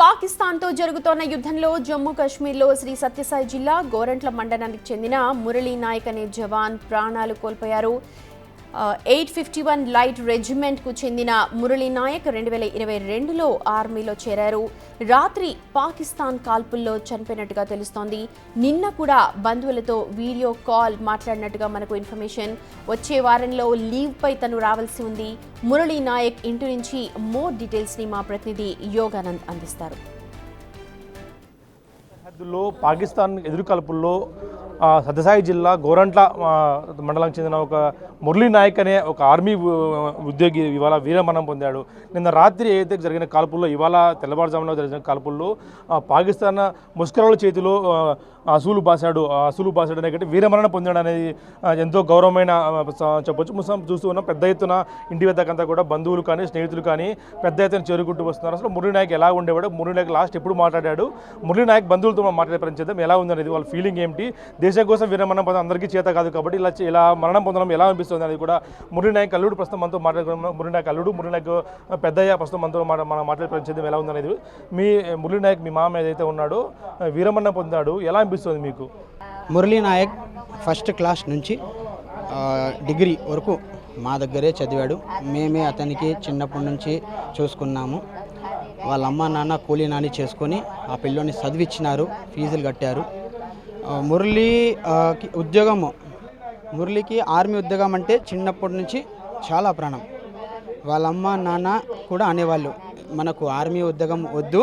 పాకిస్తాన్తో జరుగుతోన్న యుద్ధంలో జమ్మూ కాశ్మీర్లో శ్రీ సత్యసాయి జిల్లా గోరంట్ల మండలానికి చెందిన మురళీ నాయక్ అనే జవాన్ ప్రాణాలు కోల్పోయారు. 851 లైట్ రెజిమెంట్కు చెందిన మురళీ నాయక్ 2022లో ఆర్మీలో చేరారు. రాత్రి పాకిస్తాన్ కాల్పుల్లో చనిపోయినట్టుగా తెలుస్తోంది. నిన్న కూడా బంధువులతో వీడియో కాల్ మాట్లాడినట్టుగా మనకు ఇన్ఫర్మేషన్. వచ్చే వారంలో లీవ్పై తను రావాల్సి ఉంది. మురళీ నాయక్ ఇంటి నుంచి మోర్ డీటెయిల్స్ని మా ప్రతినిధి యోగానంద్ అందిస్తారు. పాకిస్తాన్ ఎదురుకాల్పుల్లో సత్యసాయి జిల్లా గోరంట్ల మండలానికి చెందిన ఒక మురళీ నాయక్ అనే ఒక ఆర్మీ ఉద్యోగి ఇవాళ వీరమరణం పొందాడు. నిన్న రాత్రి ఏదైతే జరిగిన కాల్పుల్లో ఇవాళ తెల్లవారుజామున జరిగిన కాల్పుల్లో పాకిస్తాన్ ముష్కరుల చేతిలో అసూలు బాసాడు అనేది వీరమరణం పొందాడు అనేది ఎంతో గౌరవమైన చెప్పొచ్చు. చూస్తూ ఉన్న పెద్ద ఎత్తున ఇంటి వద్దకంతా కూడా బంధువులు కానీ స్నేహితులు కానీ పెద్ద ఎత్తున చేరుకుంటూ వస్తున్నారు. అసలు మురళీ నాయక్ ఎలా ఉండేవాడు, మురళీ నాయక్ లాస్ట్ ఎప్పుడు మాట్లాడాడు, మురళీ నాయక్ బంధువులతో మాట్లాడే పరిచయం ఎలా ఉందనేది, వాళ్ళ ఫీలింగ్ ఏమిటి, దేశం కోసం వీరమరణం పొందడం అందరికీ చేత కాదు కాబట్టి ఇలా మరణం పొందడం ఎలా అనిపిస్తుంది అనేది కూడా మురళీ నాయక్ అల్లుడు ప్రస్తుతం మనతో మాట్లాడుకున్నాం. మురళీ నాయక్ అల్లుడు, మురళీ నాయక్ పెద్దయ్య ప్రస్తుతం మనతో మనం మాట్లాడే పరిచయం ఎలా ఉందనేది. మీ మురళీ నాయక్ మీ మామ ఏదైతే ఉన్నాడో వీరమరణం పొందాడు, ఎలా అనిపిస్తుంది మీకు? మురళీ నాయక్ ఫస్ట్ క్లాస్ నుంచి డిగ్రీ వరకు మా దగ్గరే చదివాడు. మేమే అతనికి చిన్నప్పటి నుంచి చూసుకున్నాము. వాళ్ళ అమ్మ నాన్న కూలీ నాని చేసుకొని ఆ పిల్లోని చదివిచ్చినారు, ఫీజులు కట్టారు. మురళికి ఆర్మీ ఉద్యోగం అంటే చిన్నప్పటి నుంచి చాలా ప్రాణం. వాళ్ళ అమ్మ నాన్న కూడా అనేవాళ్ళు, మనకు ఆర్మీ ఉద్యోగం వద్దు,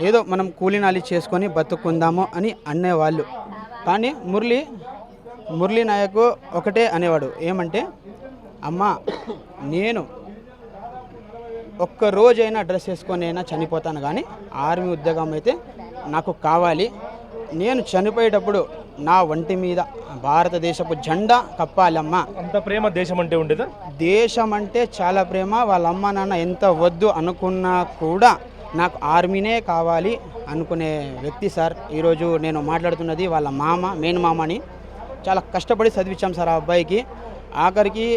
ఏదో మనం కూలీనాలి చేసుకొని బతుకుందాము అని అనేవాళ్ళు. కానీ మురళీ నాయక్ ఒకటే అనేవాడు, ఏమంటే అమ్మ నేను ఒక్కరోజైనా డ్రెస్ వేసుకొని అయినా చనిపోతాను, కానీ ఆర్మీ ఉద్యోగం అయితే నాకు కావాలి. నేను చనిపోయేటప్పుడు నా ఒంటి మీద భారతదేశపు జెండా కప్పాలమ్మా. అంత ప్రేమ దేశం అంటే ఉండేదా? దేశం అంటే చాలా ప్రేమ. వాళ్ళ అమ్మ నాన్న ఎంత వద్దు అనుకున్నా కూడా నాకు ఆర్మీనే కావాలి అనుకునే వ్యక్తి సార్. ఈరోజు నేను మాట్లాడుతున్నది వాళ్ళ మెయిన్ మామని. చాలా కష్టపడి చదివించాం సార్ ఆ అబ్బాయికి. ఆఖరికి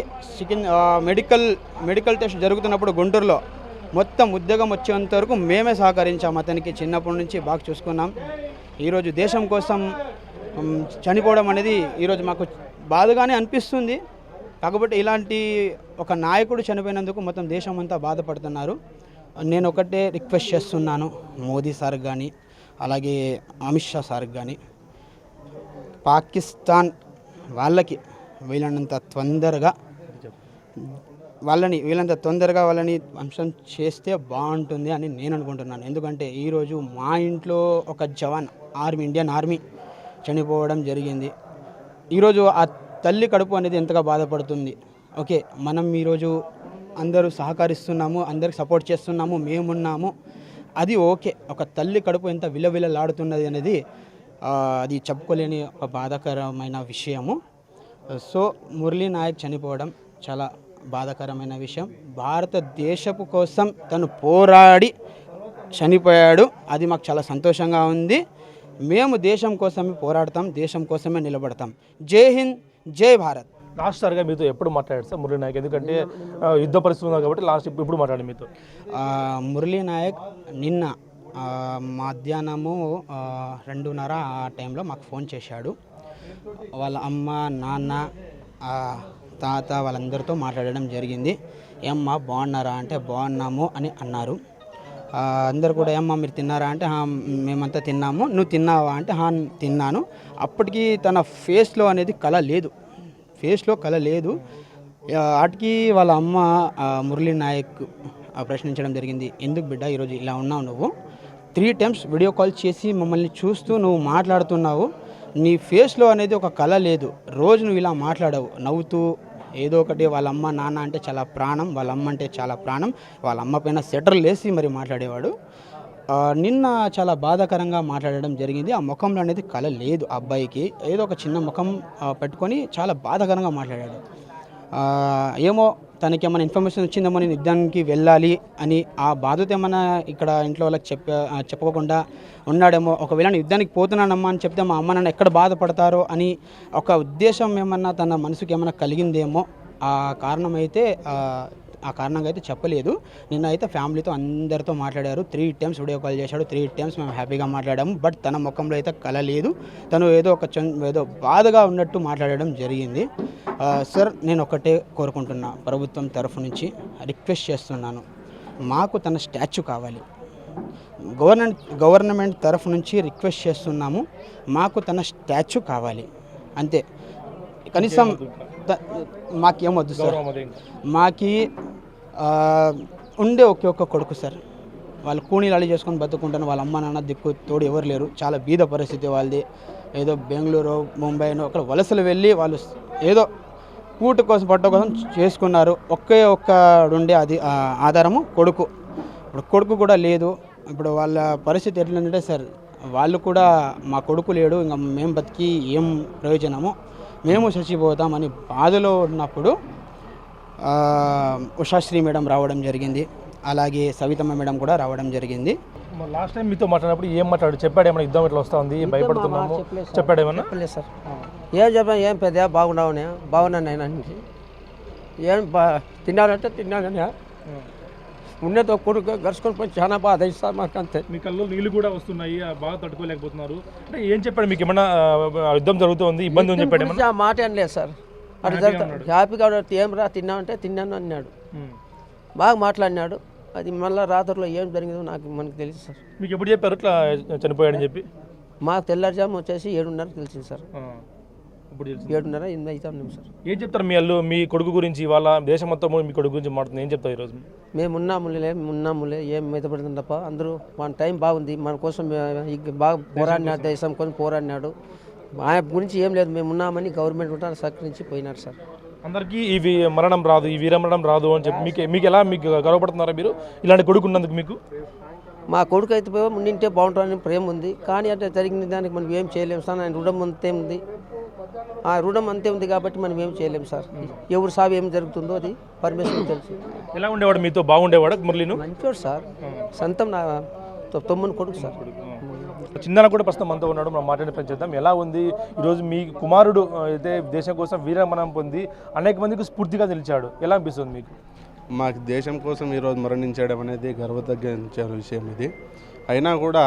మెడికల్ టెస్ట్ జరుగుతున్నప్పుడు గుంటూరులో మొత్తం ఉద్యోగం వచ్చేంత వరకు మేమే సహకరించాం. అతనికి చిన్నప్పటి నుంచి బాగా చూసుకున్నాం. ఈరోజు దేశం కోసం చనిపోవడం అనేది ఈరోజు మాకు బాధగానే అనిపిస్తుంది. కాకపోతే ఇలాంటి ఒక నాయకుడు చనిపోయినందుకు మొత్తం దేశం అంతా బాధపడుతున్నారు. నేను ఒకటే రిక్వెస్ట్ చేస్తున్నాను మోదీ సార్ కానీ అలాగే అమిత్ షా సార్ కానీ, పాకిస్తాన్ వాళ్ళకి వీళ్ళంత తొందరగా వాళ్ళని అంశం చేస్తే బాగుంటుంది అని నేను అనుకుంటున్నాను. ఎందుకంటే ఈరోజు మా ఇంట్లో ఒక జవాన్ ఇండియన్ ఆర్మీ చనిపోవడం జరిగింది. ఈరోజు ఆ తల్లి కడుపు అనేది ఎంతగా బాధపడుతుంది. ఓకే, మనం ఈరోజు అందరూ సహకరిస్తున్నాము, అందరికి సపోర్ట్ చేస్తున్నాము, మేమున్నాము, అది ఓకే. ఒక తల్లి కడుపు ఎంత విలవిలలాడుతున్నది అనేది అది చెప్పుకోలేని ఒక బాధాకరమైన విషయము. సో మురళీ నాయక్ చనిపోవడం చాలా బాధాకరమైన విషయం. భారతదేశపు కోసం తను పోరాడి చనిపోయాడు, అది మాకు చాలా సంతోషంగా ఉంది. మేము దేశం కోసమే పోరాడతాం, దేశం కోసమే నిలబడతాం. జై హింద్, జై భారత్. లాస్ట్ సార్గా మీతో ఎప్పుడు మాట్లాడారు సార్ మురళీ నాయక్? ఎందుకంటే యుద్ధ పరిస్థితి ఉంది కాబట్టి లాస్ట్ ఇప్పుడు మాట్లాడి మీతో. మురళీ నాయక్ నిన్న మధ్యాహ్నము 2:30 ఆ టైంలో మాకు ఫోన్ చేశాడు. వాళ్ళ అమ్మ నాన్న తాత వాళ్ళందరితో మాట్లాడడం జరిగింది. ఏమ్మా బాగున్నారా అంటే బాగున్నాము అని అన్నారు. అందరు కూడా ఏమ్మా మీరు తిన్నారా అంటే మేమంతా తిన్నాము, నువ్వు తిన్నావా అంటే తిన్నాను. అప్పటికి తన ఫేస్లో కళ లేదు. వాటికి వాళ్ళ అమ్మ మురళీ నాయక్ ప్రశ్నించడం జరిగింది, ఎందుకు బిడ్డ ఈరోజు ఇలా ఉన్నావు, నువ్వు 3 times వీడియో కాల్ చేసి మమ్మల్ని చూస్తూ నువ్వు మాట్లాడుతున్నావు, నీ ఫేస్లో అనేది ఒక కళ లేదు, రోజు నువ్వు ఇలా మాట్లాడవు నవ్వుతూ ఏదో ఒకటి. వాళ్ళ అమ్మ నాన్న అంటే చాలా ప్రాణం, వాళ్ళ అమ్మ అంటే చాలా ప్రాణం. వాళ్ళ అమ్మ పైన సెటర్లు వేసి మరి మాట్లాడేవాడు. నిన్న చాలా బాధాకరంగా మాట్లాడడం జరిగింది. ఆ ముఖంలో అనేది కళ లేదు. ఆ అబ్బాయికి ఏదో ఒక చిన్న ముఖం పెట్టుకొని చాలా బాధాకరంగా మాట్లాడాడు. ఏమో తనకి ఏమైనా ఇన్ఫర్మేషన్ వచ్చిందేమో నేను యుద్ధానికి వెళ్ళాలి అని ఆ బాధతో ఏమైనా ఇక్కడ ఇంట్లో వాళ్ళకి చెప్పకుండా ఉన్నాడేమో. ఒకవేళ నేను యుద్ధానికి పోతున్నానమ్మా అని చెప్తే మా అమ్మ నాన్న ఎక్కడ బాధపడతారో అని ఒక ఉద్దేశం ఏమన్నా తన మనసుకి ఏమైనా కలిగిందేమో. ఆ కారణమైతే ఆ కారణంగా అయితే చెప్పలేదు. నిన్న అయితే ఫ్యామిలీతో అందరితో మాట్లాడారు. 3 times వీడియో కాల్ చేశాడు. 3 times మేము హ్యాపీగా మాట్లాడాము. బట్ తన ముఖంలో అయితే కల లేదు. తను ఏదో బాధగా ఉన్నట్టు మాట్లాడడం జరిగింది. సార్, నేను ఒకటే కోరుకుంటున్నా, ప్రభుత్వం తరఫు నుంచి రిక్వెస్ట్ చేస్తున్నాను, మాకు తన స్టాచ్యూ కావాలి. గవర్నమెంట్ తరఫు నుంచి రిక్వెస్ట్ చేస్తున్నాము, మాకు తన స్టాచ్యూ కావాలి అంతే. కనీసం మాకేమొద్దు సార్. మాకి ఉండే ఒక్క కొడుకు సార్. వాళ్ళు కూనీలు చేసుకొని బతుకుంటాను. వాళ్ళ అమ్మ నాన్న దిక్కు తోడు ఎవరు లేరు. చాలా బీద పరిస్థితి వాళ్ళది. ఏదో బెంగళూరు, ముంబైనో అక్కడ వలసలు వెళ్ళి వాళ్ళు ఏదో పూట కోసం పట్ట కోసం చేసుకున్నారు. ఒక్కడుండే అది ఆధారము కొడుకు. ఇప్పుడు కొడుకు కూడా లేదు. ఇప్పుడు వాళ్ళ పరిస్థితి ఎట్లంటే సార్, వాళ్ళు కూడా మా కొడుకు లేడు, ఇంకా మేము బతికి ఏం ప్రయోజనము, మేము చచ్చిపోతామని బాధలో ఉన్నప్పుడు ఉషాశ్రీ మేడం రావడం జరిగింది. అలాగే సవితమ్మ మేడం కూడా రావడం జరిగింది. లాస్ట్ టైం మీతో మాట్లాడినప్పుడు ఏం మాట్లాడు? చెప్పాడు ఏమన్నా యుద్ధం ఇట్లా వస్తూ ఉంది, భయపడుతున్నాము చెప్పాడేమన్నా? చెప్పలేదు సార్. ఏం చెప్పా, ఏం పెద్ద బాగున్నావునే, బాగున్నాను ఆయన నుంచి. ఏం తిన్నాడంటే తిన్నానని ఉన్నతో కొడుకు గరుచుకొని పోయి చాలా బాధ అయింది సార్ మాకు అంతే. మీ కళ్ళు నీళ్ళు కూడా వస్తున్నాయి, బాగా తట్టుకోలేకపోతున్నారు అంటే ఏం చెప్పాడు మీకు? ఏమన్నా యుద్ధం జరుగుతుంది, ఇబ్బంది ఉంది చెప్పాడు? ఆ మాట అనలేదు సార్. అటు జరుగుతుంది హ్యాపీగా ఏం రా తిన్నామంటే తిన్నాను అన్నాడు. బాగా మాట్లాడినాడు. అది మళ్ళీ రాత్రిలో ఏం జరిగిందో మనకు తెలుసు సార్. మీకు ఎప్పుడు చెప్పారు ఇట్లా చనిపోయాడని చెప్పి? మాకు తెల్లారుజాము వచ్చేసి 7:30 తెలిసింది సార్. ఇప్పుడు 7:30 8 అవుతాం సార్. ఏం చెప్తారు మీ అల్లు మీ కొడుకు గురించి? వాళ్ళ దేశం మొత్తం మీ కొడుకు గురించి మాట్లాడుతుంది, ఏం చెప్తారు ఈరోజు? మేము ఉన్నాములే ఏం మెతపడుతుంది తప్ప అందరూ మన టైం బాగుంది, మన కోసం బాగా పోరాడినాడు, దేశం కోసం పోరాడినాడు. ఆయన గురించి ఏం లేదు, మేము ఉన్నామని గవర్నమెంట్ ఉంటాను సహకరించి పోయినారు సార్. అందరికీ ఇవి మరణం రాదు, ఈ వీరమరణం రాదు అని చెప్పి మీకు ఎలా మీకు గర్వపడుతున్నారా మీరు ఇలాంటి కొడుకు ఉన్నందుకు? మీకు మా కొడుకు అయితే ఉండింటే బాగుంటుందని ప్రేమ ఉంది, కానీ అంటే జరిగిన దానికి మనం ఏం చేయలేము సార్. ఆయన రుణం అంతే ఉంది, ఆ రుణం అంతే ఉంది కాబట్టి మనం ఏం చేయలేము సార్. ఎవరు సాగు ఏం జరుగుతుందో అది పరమేశ్వరునికి తెలుసు. ఎలా ఉండేవాడు మీతో? బాగుండేవాడు మురళీను? మంచివాడు సార్, సొంతం నా తమ్ముని కొడుకు సార్. చిన్న కూడా ప్రస్తుతం మనతో ఉన్నాడు, మనం మాట్లాడే ప్రయత్నం చేద్దాం. ఎలా ఉంది ఈరోజు మీ కుమారుడు అయితే దేశం కోసం వీరమరణం పొంది అనేక మందికి స్ఫూర్తిగా నిలిచాడు, ఎలా అనిపిస్తుంది మీకు? మాకు దేశం కోసం ఈరోజు మరణించడం అనేది గర్వతగ్గించే విషయం ఇది. అయినా కూడా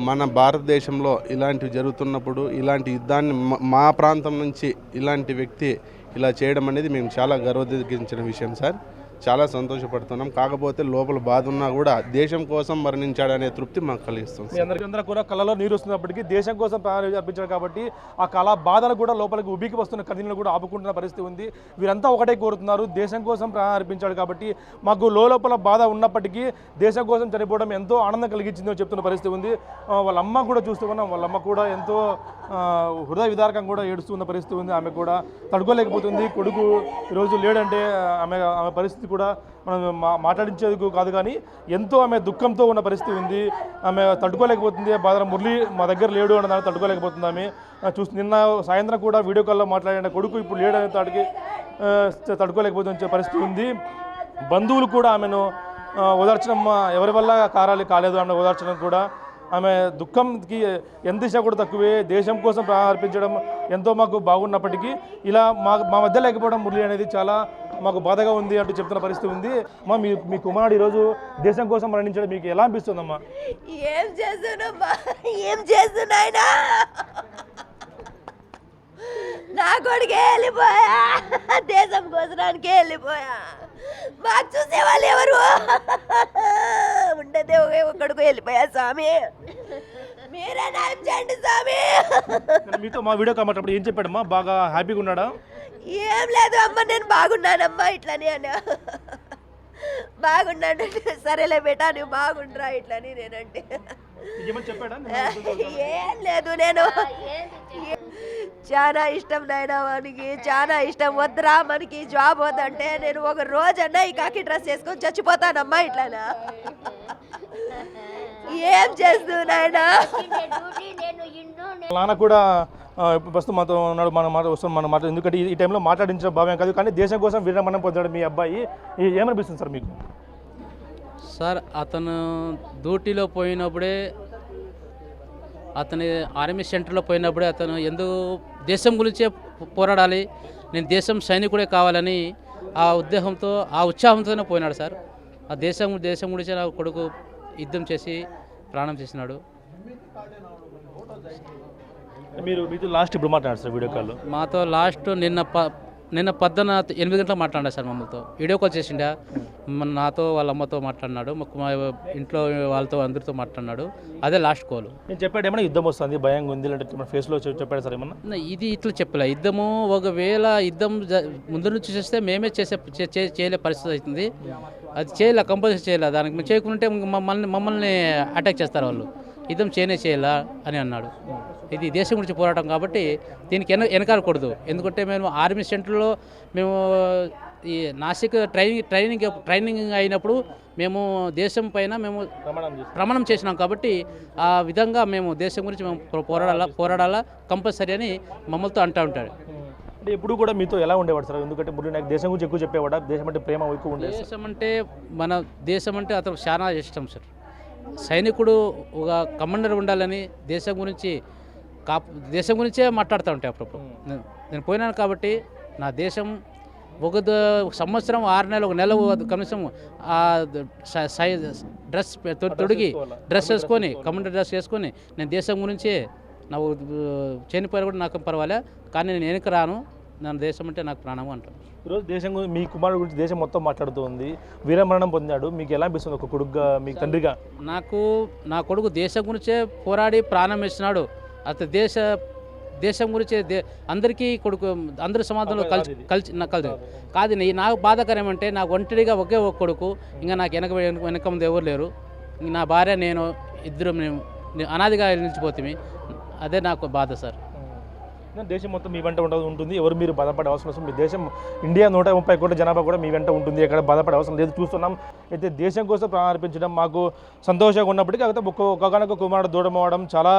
మన భారతదేశంలో ఇలాంటివి జరుగుతున్నప్పుడు ఇలాంటి యుద్ధాన్ని మా ప్రాంతం నుంచి ఇలాంటి వ్యక్తి ఇలా చేయడం అనేది మేము చాలా గర్వతగ్గించిన విషయం సార్. చాలా సంతోషపడుతున్నాం. కాకపోతే లోపల బాధ ఉన్నా కూడా దేశం కోసం మరణించాడనే తృప్తి మాకు కలిగిస్తుంది. మీ అందరూ కూడా కళలో నీరు వస్తున్నప్పటికీ దేశం కోసం ప్రాణాలు అర్పించారు కాబట్టి ఆ కళ బాధలు కూడా లోపలికి ఉబికి వస్తున్న కథలను కూడా ఆపుకుంటున్న పరిస్థితి ఉంది. వీరంతా ఒకటే కోరుతున్నారు, దేశం కోసం ప్రాణాలు అర్పించాడు కాబట్టి మాకు లోపల బాధ ఉన్నప్పటికీ దేశం కోసం చనిపోవడం ఎంతో ఆనందం కలిగించిందని చెప్తున్న పరిస్థితి ఉంది. వాళ్ళ అమ్మ కూడా చూస్తూ ఉన్నాం, వాళ్ళ అమ్మ కూడా ఎంతో హృదయ విదారకం కూడా ఏడుస్తున్న పరిస్థితి ఉంది. ఆమె కూడా తట్టుకోలేకపోతుంది. కొడుకు ఈరోజు లేడంటే ఆమె పరిస్థితి కూడా మనం మాట్లాడించేందుకు కాదు, కానీ ఎంతో ఆమె దుఃఖంతో ఉన్న పరిస్థితి ఉంది. ఆమె తట్టుకోలేకపోతుంది. బాధ మురళి మా దగ్గర లేడు అన్న దాన్ని తట్టుకోలేకపోతుంది ఆమె. నిన్న సాయంత్రం కూడా వీడియో కాల్లో మాట్లాడిన కొడుకు ఇప్పుడు లేడు అనే తాడికి తట్టుకోలేకపోతున్న పరిస్థితి ఉంది. బంధువులు కూడా ఆమెను ఓదార్చడం ఎవరి వల్ల కాలేదు ఆమె ఓదార్చడం కూడా. ఆమె దుఃఖంకి ఎంత దిశ కూడా తక్కువే. దేశం కోసం అర్పించడం ఎంతో మాకు బాగున్నప్పటికీ ఇలా మా మధ్య లేకపోవడం మురళి అనేది చాలా మాకు బాధగా ఉంది అంటూ చెప్తున్న పరిస్థితి ఉంది. అమ్మా, మీ కుమారుడు ఈరోజు దేశం కోసం మరణించడం మీకు ఎలా అనిపిస్తుందమ్మా? ఏం చేస్తున్నాయినా నా కొడుకే వెళ్ళిపోయా, దేశం కోసడానికే వెళ్ళిపోయా. మాకు చూసేవాళ్ళు ఎవరు ఉండదే, ఒక్కడికి వెళ్ళిపోయా. స్వామి మీరే న్యాయం చేయండి స్వామి. మీతో మా వీడియో కామన్నప్పుడు ఏం చెప్పాడమ్మా? బాగా హ్యాపీగా ఉన్నాడా? ఏం లేదు అమ్మ, నేను బాగున్నానమ్మా ఇట్లని అన్నా. బాగున్నాడు. సరేలే బేటా నువ్వు బాగుండ్రా ఇట్లని నేనంటే ఏం లేదు. నేను చాలా ఇష్టం నాయన, మనకి చాలా ఇష్టం. వద్దురా మనకి జాబ్ వద్దంటే నేను ఒక రోజన్నా ఈ కాకి డ్రెస్ వేసుకొని చచ్చిపోతానమ్మా ఇట్లానా. ఏం చేస్తూ నాయనా? నాన్న కూడా ప్రస్తుతం మనతో ఉన్నాడు. మన మాట ఎందుకంటే ఈ టైంలో మాట్లాడించడం భావ్యం కాదు, కానీ దేశం కోసం వీరమరణం పొందాడు మీ అబ్బాయి. ఏమనిపిస్తుంది సార్ మీకు? సార్, అతను డ్యూటీలో పోయినప్పుడే, అతని ఆర్మీ సెంటర్లో పోయినప్పుడే అతను ఎందుకు దేశం గురించే పోరాడాలి, నేను దేశం సైనికుడే కావాలని ఆ ఉద్దేశంతో ఆ ఉత్సాహంతోనే పోయినాడు సార్. ఆ దేశం గురించి నా కొడుకు యుద్ధం చేసి ప్రాణం చేసినాడు. మీతో లాస్ట్ ఇప్పుడు మాట్లాడారు సార్ వీడియో కాల్లో? మాతో లాస్ట్ నిన్న 8 గంటలకు మాట్లాడారు సార్. మమ్మల్తో వీడియో కాల్ చేసిండా, నాతో వాళ్ళ అమ్మతో మాట్లాడినాడు, మా ఇంట్లో వాళ్ళతో అందరితో మాట్లాడినాడు. అదే లాస్ట్ కాల్. నేను చెప్పాడు ఏమన్నా యుద్ధం వస్తుంది, భయంగా ఉంది అంటే మన ఫేస్లో చెప్పాడు సార్ ఏమన్నా? ఇది ఇట్లా చెప్పలే. యుద్ధము ఒకవేళ యుద్ధం ముందు నుంచి చేస్తే మేమే చేయలే పరిస్థితి అవుతుంది. అది చేయలే, కంపల్సరీ చేయలే. దానికి మేము చేయకుంటే మమ్మల్ని అటాక్ చేస్తారు వాళ్ళు. యుద్ధం చేయాలా అని అన్నాడు. ఇది దేశం గురించి పోరాటం కాబట్టి దీనికి వెనకాలకూడదు. ఎందుకంటే మేము ఆర్మీ సెంటర్లో మేము ఈ నాసిక్ ట్రైనింగ్ అయినప్పుడు మేము దేశం పైన మేము ప్రమాణం చేసినాం కాబట్టి ఆ విధంగా మేము దేశం గురించి మేము పోరాడాలా కంపల్సరీ అని మమ్మల్తో అంటూ ఉంటాడు. అంటే ఎప్పుడు కూడా మీతో ఎలా ఉండేవాడు సార్? ఎందుకంటే మురళీ నాయక్ దేశం గురించి ఎక్కువ చెప్పేవాడా? దేశం అంటే ప్రేమ ఎక్కువ ఉండేది? దేశం అంటే అతను చాలా ఇష్టం సార్. సైనికుడు ఒక కమాండర్ ఉండాలని దేశం గురించే మాట్లాడుతూ ఉంటాయి అప్పుడప్పుడు. నేను పోయినాను కాబట్టి నా దేశం ఒక సంవత్సరం 6 నెలలు, 1 నెల కనీసం ఆ డ్రెస్ వేసుకొని కమాండర్ డ్రెస్ వేసుకొని నేను దేశం గురించే నాకు చనిపోయినా కూడా నాకు పర్వాలే, కానీ నేను వెనక రాను, నా దేశం అంటే నాకు ప్రాణము అంటాను. ఈరోజు దేశం గురించి, మీ కుమారుడు గురించి దేశం మొత్తం మాట్లాడుతూ ఉంది. వీరమరణం పొందాడు. మీకు ఎలా అనిపిస్తుంది ఒక కొడుకుగా, మీ తండ్రిగా? నా కొడుకు దేశం గురించే పోరాడి ప్రాణం ఇచ్చినాడు. అతను దేశం గురించి అందరికీ కొడుకు, అందరి సమాజంలో కలిసి కాదు. నాకు బాధాకరం ఏమంటే నాకు ఒంటరిగా ఒకే ఒక కొడుకు, ఇంకా నాకు వెనక ముందు ఎవరు లేరు. నా భార్య నేను ఇద్దరు అనాదిగా నిలిచిపోతుంది. అదే నాకు బాధ సార్. దేశం మొత్తం మీ వెంట ఉంటుంది. ఎవరు మీరు బాధపడే అవసరం లేదు. మీ దేశం ఇండియా 130 కోట్ల జనాభా కూడా మీ వెంట ఉంటుంది. ఎక్కడ బాధపడే అవసరం లేదు. చూస్తున్నాం అయితే దేశం కోసం ప్రాణం అర్పించడం మాకు సంతోషంగా ఉన్నప్పటికీ కాకపోతే ఒక్కొక్క కుమారుడు దూరం అవ్వడం చాలా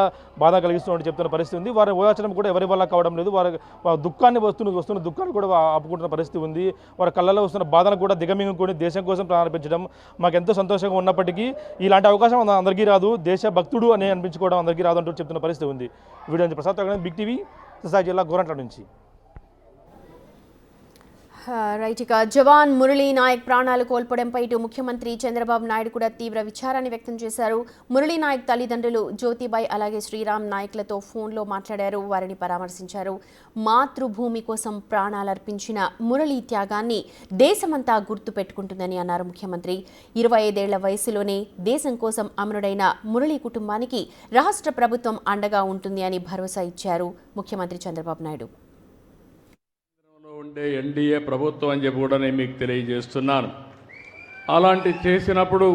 బాధ కలిగిస్తున్నట్టు చెప్తున్న పరిస్థితి ఉంది. వారి ఓదార్చడం కూడా ఎవరి వల్ల కావడం లేదు. వారి దుఃఖాన్ని వస్తున్న దుఃఖాన్ని కూడా ఆపుకుంటున్న పరిస్థితి ఉంది. వారి కళ్ళలో వస్తున్న బాధను కూడా దిగమింగుకొని దేశం కోసం ప్రాణం అర్పించడం మాకు ఎంతో సంతోషంగా ఉన్నప్పటికీ ఇలాంటి అవకాశం అందరికీ రాదు. దేశ భక్తుడు అని అనిపించుకోవడం అందరికీ రాదు అంటూ చెప్తున్న పరిస్థితి ఉంది. వీడియో నుంచి ప్రసాద్ బిగ్ టీవీ, సత్యసాయి జిల్లా గోరంట్ల నుంచి. రైట్. ఇక జవాన్ మురళీ నాయక్ ప్రాణాలు కోల్పోవడంపై ఇటు ముఖ్యమంత్రి చంద్రబాబు నాయుడు కూడా తీవ్ర విచారాన్ని వ్యక్తం చేశారు. మురళీ నాయక్ తల్లిదండ్రులు జ్యోతిబాయ్ అలాగే శ్రీరామ్ నాయక్లతో ఫోన్లో మాట్లాడారు. వారిని పరామర్శించారు. మాతృభూమి కోసం ప్రాణాలర్పించిన మురళీ త్యాగాన్ని దేశమంతా గుర్తుపెట్టుకుంటుందని అన్నారు ముఖ్యమంత్రి. 25 ఏళ్ల వయసులోనే దేశం కోసం అమరుడైన మురళీ కుటుంబానికి రాష్ట్ర ప్రభుత్వం అండగా ఉంటుంది అని భరోసా ఇచ్చారు ముఖ్యమంత్రి చంద్రబాబు నాయుడు. ఉండే ఎన్డీఏ ప్రభుత్వం అని చెప్పి కూడా నేను మీకు తెలియజేస్తున్నాను. అలాంటి చేసినప్పుడు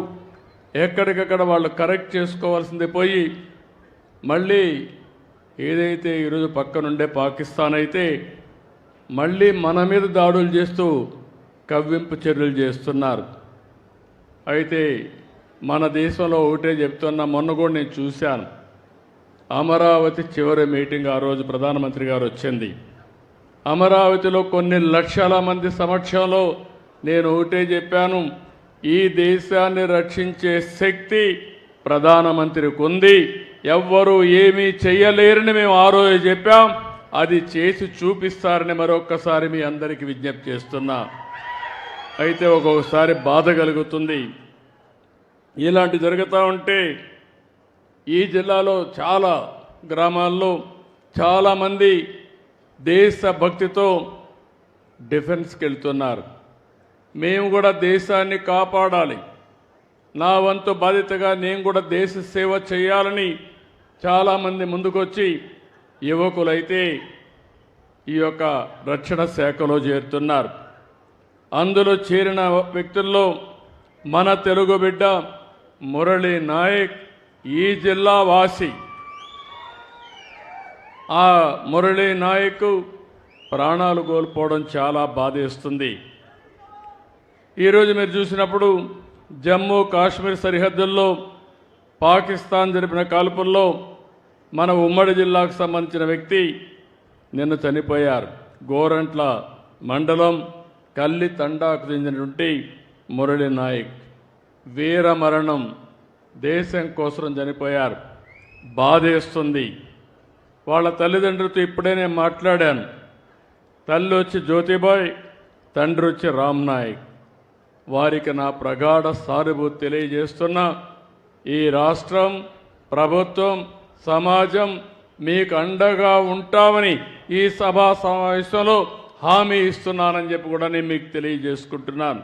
ఎక్కడికక్కడ వాళ్ళు కరెక్ట్ చేసుకోవాల్సింది పోయి మళ్ళీ ఏదైతే ఈరోజు పక్కనుండే పాకిస్తాన్ అయితే మళ్ళీ మన మీద దాడులు చేస్తూ కవ్వింపు చర్యలు చేస్తున్నారు. అయితే మన దేశంలో ఒకటే చెప్తున్నా, మొన్న కూడా నేను చూశాను. అమరావతి చివరి మీటింగ్ ఆ రోజు ప్రధానమంత్రి గారు వచ్చింది. అమరావతిలో కొన్ని లక్షల మంది సమక్షంలో నేను ఒకటే చెప్పాను, ఈ దేశాన్ని రక్షించే శక్తి ప్రధానమంత్రికి ఉంది, ఎవ్వరూ ఏమీ చెయ్యలేరని మేము ఆ రోజు చెప్పాం. అది చేసి చూపిస్తారని మరొక్కసారి మీ అందరికీ విజ్ఞప్తి చేస్తున్నా. అయితే ఒక్కొక్కసారి బాధ కలుగుతుంది. ఇలాంటి జరుగుతూ ఉంటే ఈ జిల్లాలో చాలా గ్రామాల్లో చాలామంది దేశభక్తితో డిఫెన్స్కి వెళ్తున్నారు. మేము కూడా దేశాన్ని కాపాడాలి, నా వంతు బాధ్యతగా నేను కూడా దేశ సేవ చేయాలని చాలామంది ముందుకొచ్చి యువకులైతే ఈ యొక్క రక్షణ శాఖలో చేరుతున్నారు. అందులో చేరిన వ్యక్తుల్లో మన తెలుగు బిడ్డ మురళీ నాయక్ ఈ జిల్లా వాసి. ఆ మురళీ నాయక్ ప్రాణాలు కోల్పోవడం చాలా బాధేస్తుంది. ఈరోజు మీరు చూసినప్పుడు జమ్మూ కాశ్మీర్ సరిహద్దుల్లో పాకిస్తాన్ జరిపిన కాల్పుల్లో మన ఉమ్మడి జిల్లాకు సంబంధించిన వ్యక్తి నిన్న చనిపోయారు. గోరంట్ల మండలం కల్లి తండాకు చెందినటువంటి మురళీ నాయక్ వీర మరణం, దేశం కోసం చనిపోయారు. బాధేస్తుంది. వాళ్ళ తల్లిదండ్రులతో ఇప్పుడే నేను మాట్లాడాను. తల్లి వచ్చి జ్యోతిబాయ్, తండ్రి వచ్చి రామ్ నాయక్. వారికి నా ప్రగాఢ సానుభూతి తెలియజేస్తున్నా. ఈ రాష్ట్రం, ప్రభుత్వం, సమాజం మీకు అండగా ఉంటామని ఈ సభా సమావేశంలో హామీ ఇస్తున్నానని చెప్పి కూడా నేను మీకు తెలియజేసుకుంటున్నాను.